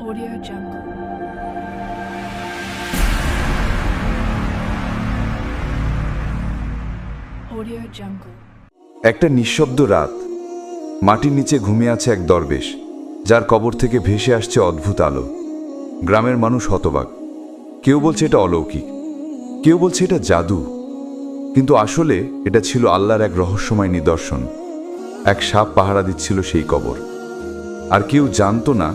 Audio Jungle. Audio Jungle. একটা নিঃশব্দ রাত। মাটির নিচে ঘুমিয়ে আছে এক দরবেশ, যার কবর থেকে ভেসে আসছে অদ্ভুত আলো। গ্রামের মানুষ হতবাক। কেউ বলছে এটা অলৌকিক, কেউ বলছে এটা জাদু, কিন্তু আসলে এটা ছিল আল্লাহর এক রহস্যময় নিদর্শন। এক সাপ পাহারা দিচ্ছিল সেই কবর, আর কেউ জানতো না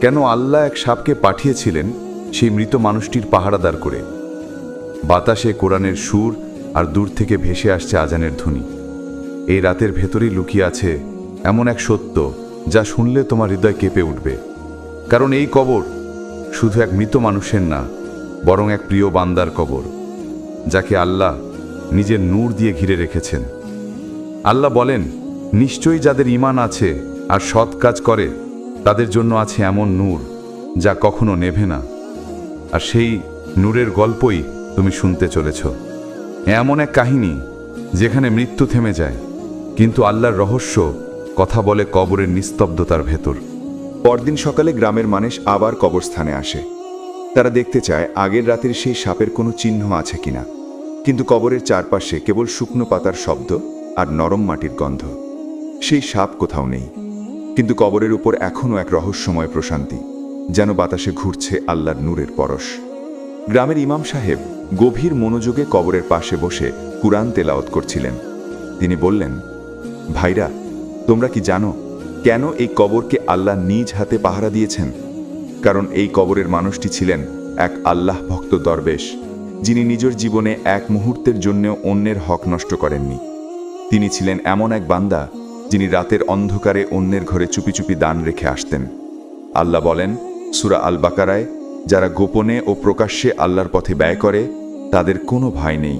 কেন আল্লাহ এক সাপকে পাঠিয়েছিলেন সেই মৃত মানুষটির পাহারাদার করে। বাতাসে কোরআনের সুর, আর দূর থেকে ভেসে আসছে আজানের ধ্বনি। এই রাতের ভেতরেই লুকিয়ে আছে এমন এক সত্য, যা শুনলে তোমার হৃদয় কেঁপে উঠবে। কারণ এই কবর শুধু এক মৃত মানুষের না, বরং এক প্রিয় বান্দার কবর, যাকে আল্লাহ নিজের নূর দিয়ে ঘিরে রেখেছেন। আল্লাহ বলেন, নিশ্চয়ই যাদের ঈমান আছে আর সৎ কাজ করে, তাদের জন্য আছে এমন নূর যা কখনো নেভে না। আর সেই নূরের গল্পই তুমি শুনতে চলেছ। এমন এক কাহিনী যেখানে মৃত্যু থেমে যায়, কিন্তু আল্লাহর রহস্য কথা বলে কবরের নিস্তব্ধতার ভেতর। পরদিন সকালে গ্রামের মানুষ আবার কবরস্থানে আসে। তারা দেখতে চায় আগের রাতের সেই সাপের কোনো চিহ্ন আছে কিনা, কিন্তু কবরের চারপাশে কেবল শুকনো পাতার শব্দ আর নরম মাটির গন্ধ। সেই সাপ কোথাও নেই, কিন্তু কবরের উপর এখনও এক রহস্যময় প্রশান্তি, যেন বাতাসে ঘুরছে আল্লাহর নূরের পরশ। গ্রামের ইমাম সাহেব গভীর মনোযোগে কবরের পাশে বসে কুরআন তেলাওয়াত করছিলেন। তিনি বললেন, ভাইরা, তোমরা কি জানো কেন এই কবরকে আল্লাহ নিজ হাতে পাহারা দিয়েছেন? কারণ এই কবরের মানুষটি ছিলেন এক আল্লাহ ভক্ত দরবেশ, যিনি নিজের জীবনে এক মুহূর্তের জন্যও অন্যের হক নষ্ট করেননি। তিনি ছিলেন এমন এক বান্দা, যিনি রাতের অন্ধকারে অন্যের ঘরে চুপি চুপি দান রেখে আসতেন। আল্লাহ বলেন সূরা আল বাকারায়, যারা গোপনে ও প্রকাশ্যে আল্লাহর পথে ব্যয় করে, তাদের কোনো ভয় নেই,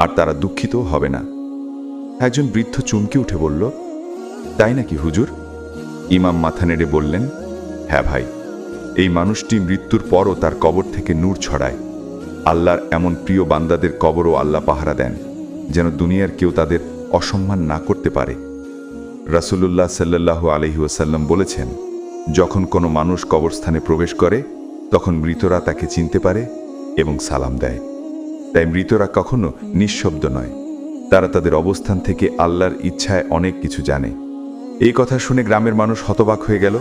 আর তারা দুঃখিতও হবে না। একজন বৃদ্ধ চমকে উঠে বলল, তাই নাকি হুজুর? ইমাম মাথা নেড়ে বললেন, হ্যাঁ ভাই, এই মানুষটি মৃত্যুর পরও তার কবর থেকে নূর ছড়ায়। আল্লাহর এমন প্রিয় বান্দাদের কবরও আল্লাহ পাহারা দেন, যেন দুনিয়ার কেউ তাদের অসম্মান না করতে পারে। রাসূলুল্লাহ সাল্লাল্লাহু আলাইহি ওয়াসাল্লাম বলেছেন, যখন কোনো মানুষ কবরস্থানে প্রবেশ করে, তখন মৃতরা তাকে চিনতে পারে এবং সালাম দেয়। তাই মৃতরা কখনো নিঃশব্দ নয়, তারা তাদের অবস্থান থেকে আল্লাহর ইচ্ছায় অনেক কিছু জানে। এই কথা শুনে গ্রামের মানুষ হতবাক হয়ে গেল,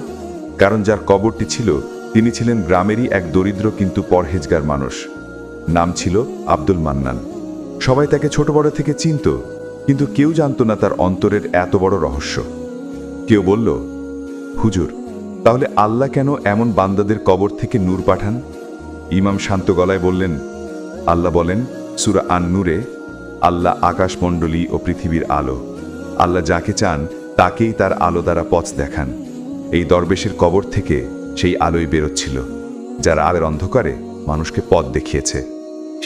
কারণ যার কবরটি ছিল, তিনি ছিলেন গ্রামেরই এক দরিদ্র কিন্তু পরহেজগার মানুষ। নাম ছিল আব্দুল মান্নান। সবাই তাকে ছোট বড় থেকে চিনত, কিন্তু কেউ জানত না তার অন্তরের এত বড় রহস্য। কেউ বলল, হুজুর, তাহলে আল্লাহ কেন এমন বান্দাদের কবর থেকে নূর পাঠান? ইমাম শান্ত গলায় বললেন, আল্লাহ বলেন সূরা আন-নূরে, আল্লাহ আকাশমণ্ডলী ও পৃথিবীর আলো। আল্লাহ যাকে চান তাকেই তার আলো দ্বারা পথ দেখান। এই দরবেশের কবর থেকে সেই আলোই বেরোচ্ছিল, যারা আলের অন্ধকারে মানুষকে পথ দেখিয়েছে।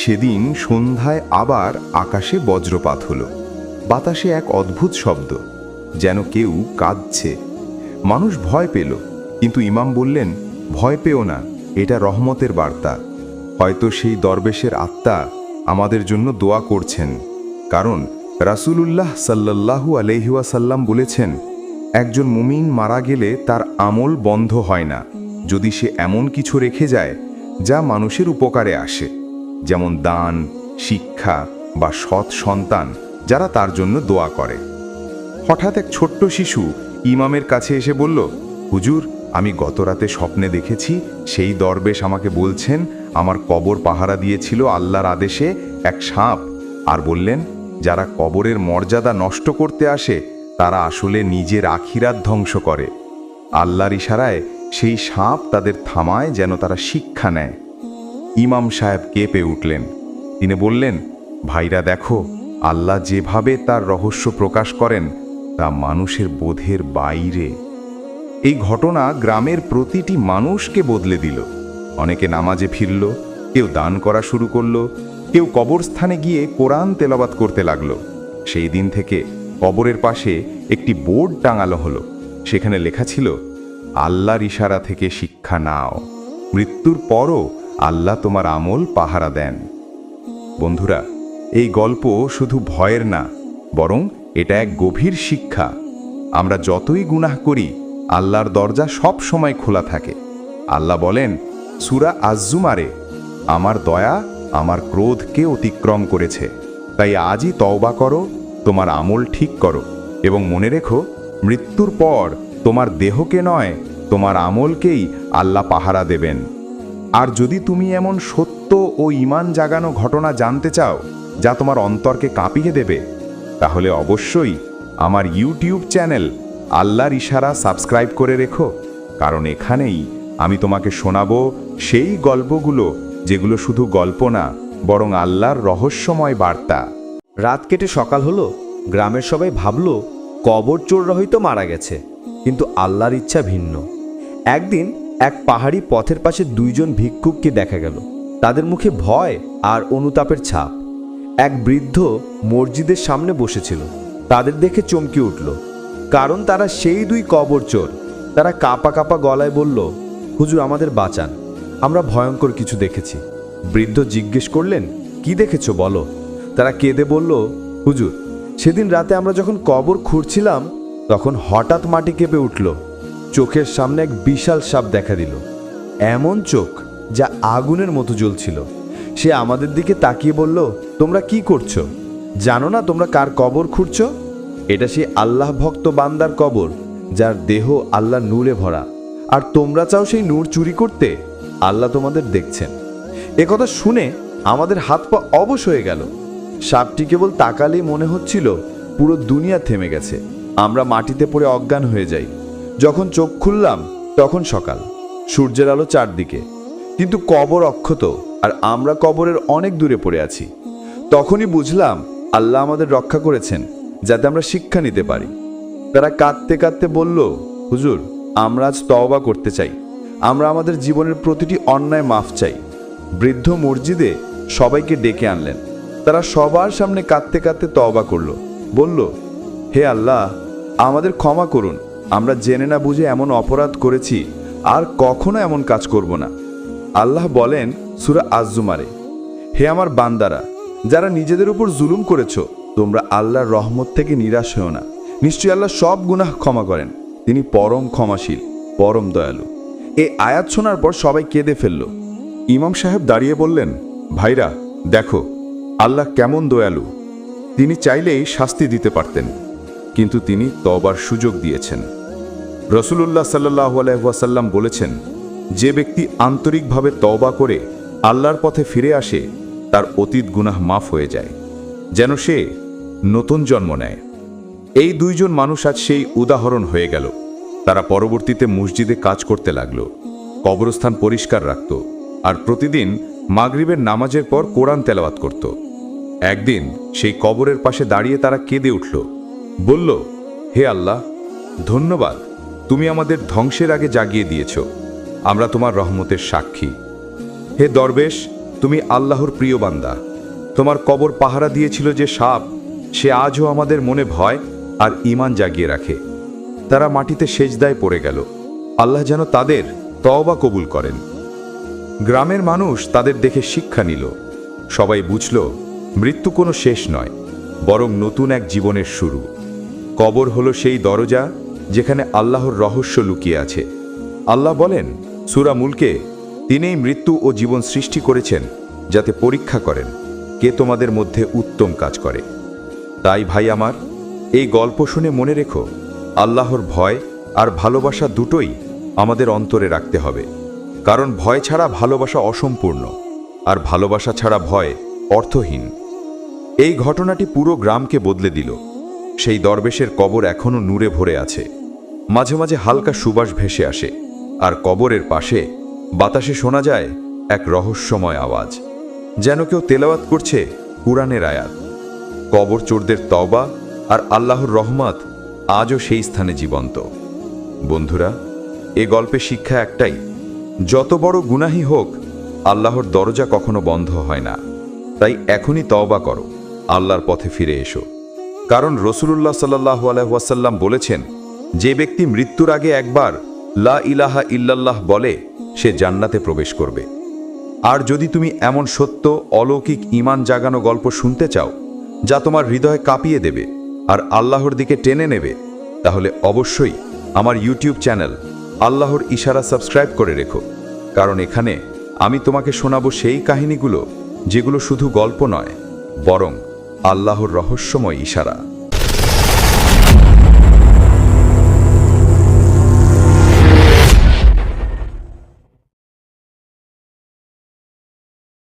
সেদিন সন্ধ্যায় আবার আকাশে বজ্রপাত হলো। বাতাসে এক অদ্ভুত শব্দ, যেন কেউ কাঁদছে। মানুষ ভয় পেল, কিন্তু ইমাম বললেন, ভয় পেও না, এটা রহমতের বার্তা। হয়তো সেই দরবেশের আত্মা আমাদের জন্য দোয়া করছেন। কারণ রাসূলুল্লাহ সাল্লাল্লাহু আলাইহি ওয়াসাল্লাম বলেছেন, একজন মুমিন মারা গেলে তার আমল বন্ধ হয় না, যদি সে এমন কিছু রেখে যায় যা মানুষের উপকারে আসে, যেমন দান, শিক্ষা বা সৎ সন্তান, যারা তার জন্য দোয়া করে। হঠাৎ এক ছোট্ট শিশু ইমামের কাছে এসে বলল, হুজুর, আমি গতরাতে স্বপ্নে দেখেছি সেই দরবেশ আমাকে বলছেন আমার কবর পাহারা দিয়েছিল আল্লাহর আদেশে এক সাপ, আর বললেন যারা কবরের মর্যাদা নষ্ট করতে আসে তারা আসলে নিজের আখিরাত ধ্বংস করে। আল্লাহর ইশারায় সেই সাপ তাদের থামায়, যেন তারা শিক্ষা নেয়। ইমাম সাহেব কেঁপে উঠলেন। তিনি বললেন, ভাইরা দেখো, আল্লাহ যেভাবে তার রহস্য প্রকাশ করেন তা মানুষের বোধের বাইরে। এই ঘটনা গ্রামের প্রতিটি মানুষকে বদলে দিল। অনেকে নামাজে ফিরল, কেউ দান করা শুরু করলো, কেউ কবরস্থানে গিয়ে কোরআন তেলাওয়াত করতে লাগলো। সেই দিন থেকে কবরের পাশে একটি বোর্ড টাঙানো হলো। সেখানে লেখা ছিল, আল্লাহর ইশারা থেকে শিক্ষা নাও, মৃত্যুর পরও আল্লাহ তোমার আমল পাহারা দেন। বন্ধুরা, এই গল্প শুধু ভয়ের না, বরং এটা এক গভীর শিক্ষা। আমরা যতই গুনাহ করি, আল্লাহর দরজা সব সময় খোলা থাকে। আল্লাহ বলেন সূরা আজ-জুমারে, আমার দয়া আমার ক্রোধকে অতিক্রম করেছে, তাই আজই তওবা করো, তোমার আমল ঠিক করো এবং মনে রেখো মৃত্যুর পর তোমার দেহকে নয় তোমার আমলকেই আল্লাহ পাহারা দেবেন। আর যদি তুমি এমন সত্য ও ঈমান জাগানো ঘটনা জানতে চাও যা তোমার অন্তরকে কাঁপিয়ে দেবে, তাহলে অবশ্যই আমার ইউটিউব চ্যানেল আল্লাহর ইশারা সাবস্ক্রাইব করে রেখো, কারণ এখানেই আমি তোমাকে শোনাবো সেই গল্পগুলো যেগুলো শুধু গল্প না, বরং আল্লাহর রহস্যময় বার্তা। রাত কেটে সকাল হলো। গ্রামের সবাই ভাবল কবর চোররা হয়তো মারা গেছে, কিন্তু আল্লাহর ইচ্ছা ভিন্ন। একদিন এক পাহাড়ি পথের পাশে দুইজন ভিক্ষুককে দেখা গেল। তাদের মুখে ভয় আর অনুতাপের ছাপ। এক বৃদ্ধ মসজিদের সামনে বসেছিল। তাদের দেখে চমকে উঠল, কারণ তারা সেই দুই কবর চোর। তারা কাঁপা কাঁপা গলায় বলল, হুজুর আমাদের বাঁচান, আমরা ভয়ঙ্কর কিছু দেখেছি। বৃদ্ধ জিজ্ঞেস করলেন, কি দেখেছো বলো? তারা কেঁদে বলল, হুজুর সেদিন রাতে আমরা যখন কবর খুঁড়ছিলাম তখন হঠাৎ মাটি কেঁপে উঠল। চোখের সামনে এক বিশাল সাপ দেখা দিল, এমন চোখ যা আগুনের মতো জ্বলছিল। সে আমাদের দিকে তাকিয়ে বলল, তোমরা কি করছো? জানো না তোমরা কার কবর খুঁড়ছো? এটা সেই আল্লাহ ভক্ত বান্দার কবর, যার দেহ আল্লাহ নূরে ভরা। আর তোমরা চাও সেই নূর চুরি করতে? আল্লাহ তোমাদের দেখছেন। একথা শুনে আমাদের হাত পা অবশ হয়ে গেল। সাপটি কেবল তাকালেই মনে হচ্ছিল পুরো দুনিয়া থেমে গেছে। আমরা মাটিতে পড়ে অজ্ঞান হয়ে যাই। যখন চোখ খুললাম তখন সকাল, সূর্যের আলো চারদিকে, কিন্তু কবর অক্ষত আর আমরা কবরের অনেক দূরে পড়ে আছি। তখনই বুঝলাম আল্লাহ আমাদের রক্ষা করেছেন যাতে আমরা শিক্ষা নিতে পারি। তারা কাঁদতে কাঁদতে বলল, হুজুর আমরা আজ তওবা করতে চাই, আমরা আমাদের জীবনের প্রতিটি অন্যায় মাফ চাই। বৃদ্ধ মসজিদে সবাইকে ডেকে আনলেন। তারা সবার সামনে কাঁদতে কাঁদতে তওবা করল, বলল, হে আল্লাহ আমাদের ক্ষমা করুন, আমরা জেনে না বুঝে এমন অপরাধ করেছি, আর কখনো এমন কাজ করব না। আল্লাহ বলেন সূরা আজ-জুমারে, হে আমার বান্দারা, যারা নিজেদের উপর জুলুম করেছো, তোমরা আল্লাহর রহমত থেকে নিরাশ হও না। নিশ্চয়ই আল্লাহ সব গুনাহ ক্ষমা করেন, তিনি পরম ক্ষমাশীল, পরম দয়ালু। এই আয়াত শোনার পর সবাই কেঁদে ফেলল। ইমাম সাহেব দাঁড়িয়ে বললেন, ভাইরা দেখো আল্লাহ কেমন দয়ালু। তিনি চাইলেই শাস্তি দিতে পারতেন, কিন্তু তিনি তওবার সুযোগ দিয়েছেন। রাসূলুল্লাহ সাল্লাল্লাহু আলাইহি ওয়াসাল্লাম বলেছেন, যে ব্যক্তি আন্তরিকভাবে তওবা করে আল্লাহর পথে ফিরে আসে, তার অতীত গুনাহ মাফ হয়ে যায়, যেন সে নতুন জন্ম নেয়। এই দুইজন মানুষ আজ সেই উদাহরণ হয়ে গেল। তারা পরবর্তীতে মসজিদে কাজ করতে লাগল, কবরস্থান পরিষ্কার রাখত আর প্রতিদিন মাগরিবের নামাজের পর কোরআন তেলাওয়াত করত। একদিন সেই কবরের পাশে দাঁড়িয়ে তারা কেঁদে উঠল, বলল, হে আল্লাহ ধন্যবাদ, তুমি আমাদের ধ্বংসের আগে জাগিয়ে দিয়েছ, আমরা তোমার রহমতের সাক্ষী। হে দরবেশ, তুমি আল্লাহর প্রিয় বান্দা, তোমার কবর পাহারা দিয়েছিল যে সাপ, সে আজও আমাদের মনে ভয় আর ঈমান জাগিয়ে রাখে। তারা মাটিতে সেজদায় পড়ে গেল। আল্লাহ যেন তাদের তওবা কবুল করেন। গ্রামের মানুষ তাদের দেখে শিক্ষা নিল। সবাই বুঝল মৃত্যু কোনো শেষ নয়, বরং নতুন এক জীবনের শুরু। কবর হলো সেই দরজা যেখানে আল্লাহর রহস্য লুকিয়ে আছে। আল্লাহ বলেন সূরা মুলকে, তিনিই মৃত্যু ও জীবন সৃষ্টি করেছেন যাতে পরীক্ষা করেন কে তোমাদের মধ্যে উত্তম কাজ করে। তাই ভাই আমার, এই গল্প শুনে মনে রেখো, আল্লাহর ভয় আর ভালোবাসা দুটোই আমাদের অন্তরে রাখতে হবে, কারণ ভয় ছাড়া ভালোবাসা অসম্পূর্ণ, আর ভালোবাসা ছাড়া ভয় অর্থহীন। এই ঘটনাটি পুরো গ্রামকে বদলে দিল। সেই দরবেশের কবর এখনো নূরে ভরে আছে, মাঝে মাঝে হালকা সুবাস ভেসে আসে, আর কবরের পাশে বাতাসে শোনা যায় এক রহস্যময় আওয়াজ, যেন কেউ তেলাওয়াত করছে কুরআনের আয়াত। কবর চোরদের তওবা আর আল্লাহর রহমত আজও সেই স্থানে জীবন্ত। বন্ধুরা, এ গল্পে শিক্ষা একটাই, যত বড় গুনাহী হোক, আল্লাহর দরজা কখনো বন্ধ হয় না। তাই এখনই তওবা করো, আল্লাহর পথে ফিরে এসো, কারণ রাসূলুল্লাহ সাল্লাল্লাহু আলাইহি ওয়াসাল্লাম বলেছেন, যে ব্যক্তি মৃত্যুর আগে একবার লা ইলাহা ইল্লাল্লাহ বলে, সে জান্নাতে প্রবেশ করবে। আর যদি তুমি এমন সত্য অলৌকিক ঈমান জাগানো গল্প শুনতে চাও যা তোমার হৃদয় কাঁপিয়ে দেবে আর আল্লাহর দিকে টেনে নেবে, তাহলে অবশ্যই আমার ইউটিউব চ্যানেল আল্লাহর ইশারা সাবস্ক্রাইব করে রেখো। কারণ এখানে আমি তোমাকে শোনাবো সেই কাহিনীগুলো যেগুলো শুধু গল্প নয়, বরং আল্লাহর রহস্যময় ইশারা।